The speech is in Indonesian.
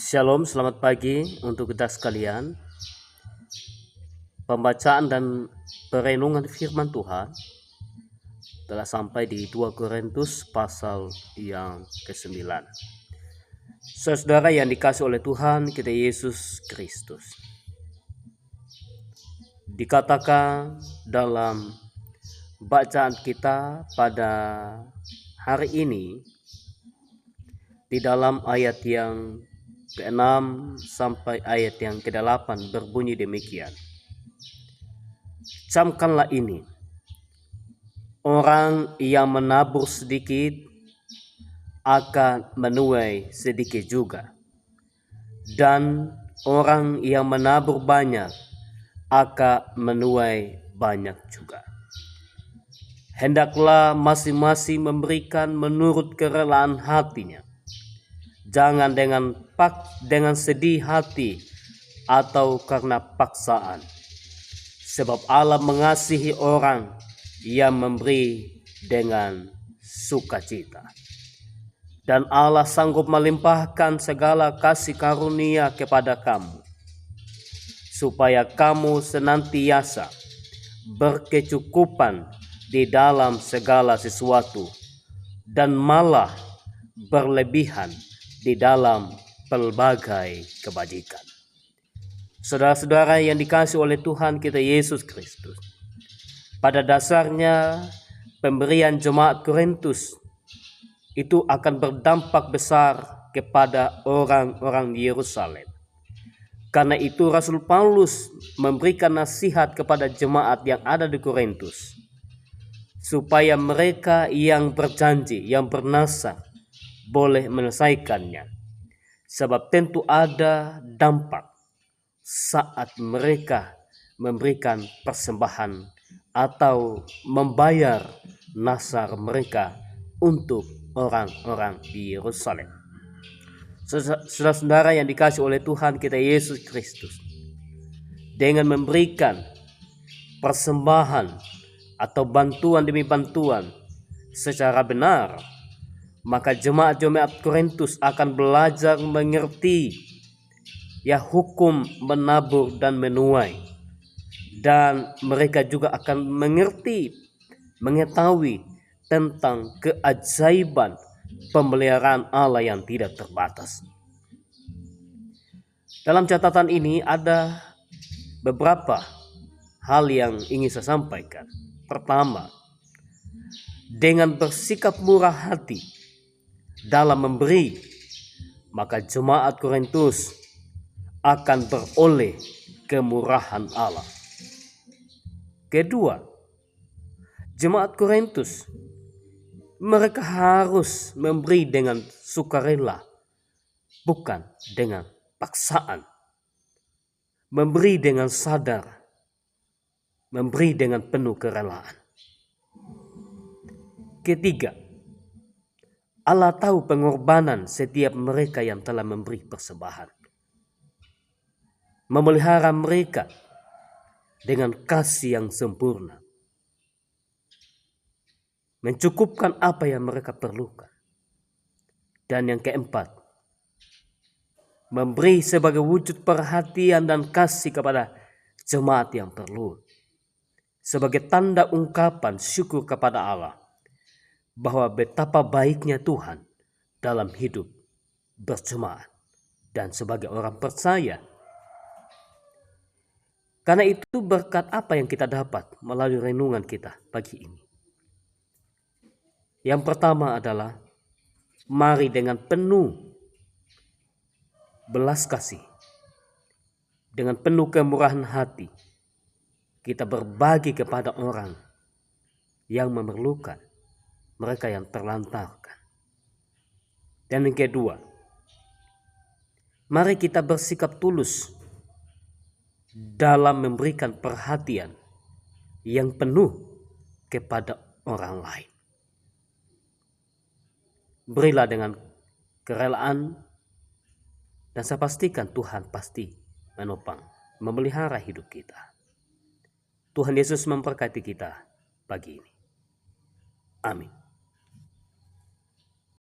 Shalom, selamat pagi untuk kita sekalian. Pembacaan dan perenungan firman Tuhan telah sampai di 2 Korintus pasal yang ke-9. Saudara yang dikasihi oleh Tuhan kita Yesus Kristus, dikatakan dalam bacaan kita pada hari ini di dalam ayat yang ke-6 sampai ayat yang ke-8 berbunyi demikian. Camkanlah ini, orang yang menabur sedikit akan menuai sedikit juga, dan orang yang menabur banyak akan menuai banyak juga. Hendaklah masing-masing memberikan menurut kerelaan hatinya, jangan dengan sedih hati atau karena paksaan. Sebab Allah mengasihi orang yang memberi dengan sukacita. Dan Allah sanggup melimpahkan segala kasih karunia kepada kamu, supaya kamu senantiasa berkecukupan di dalam segala sesuatu, dan malah berlebihan di dalam pelbagai kebajikan. Saudara-saudara yang dikasihi oleh Tuhan kita Yesus Kristus, pada dasarnya pemberian jemaat Korintus itu akan berdampak besar kepada orang-orang di Yerusalem. Karena itu Rasul Paulus memberikan nasihat kepada jemaat yang ada di Korintus, supaya mereka yang berjanji, yang bernasar, boleh menyelesaikannya. Sebab tentu ada dampak saat mereka memberikan persembahan atau membayar nasar mereka untuk orang-orang di Yerusalem. Saudara-saudara yang dikasihi oleh Tuhan kita Yesus Kristus, dengan memberikan persembahan atau bantuan demi bantuan secara benar, maka jemaat-jemaat Korintus akan belajar mengerti hukum menabur dan menuai, dan mereka juga akan mengetahui tentang keajaiban pemeliharaan Allah yang tidak terbatas. Dalam catatan ini ada beberapa hal yang ingin saya sampaikan. Pertama, dengan bersikap murah hati dalam memberi, maka jemaat Korintus akan beroleh kemurahan Allah. Kedua, jemaat Korintus mereka harus memberi dengan sukarela, bukan dengan paksaan. Memberi dengan sadar, memberi dengan penuh kerelaan. Ketiga, Allah tahu pengorbanan setiap mereka yang telah memberi persembahan, memelihara mereka dengan kasih yang sempurna, mencukupkan apa yang mereka perlukan. Dan yang keempat, memberi sebagai wujud perhatian dan kasih kepada jemaat yang perlu, sebagai tanda ungkapan syukur kepada Allah bahwa betapa baiknya Tuhan dalam hidup berjemaat dan sebagai orang percaya. Karena itu berkat apa yang kita dapat melalui renungan kita pagi ini? Yang pertama adalah mari dengan penuh belas kasih, dengan penuh kemurahan hati, kita berbagi kepada orang yang memerlukan, mereka yang terlantarkan. Dan yang kedua, mari kita bersikap tulus dalam memberikan perhatian yang penuh kepada orang lain. Berilah dengan kerelaan, dan saya pastikan Tuhan pasti menopang, memelihara hidup kita. Tuhan Yesus memberkati kita pagi ini. Amin.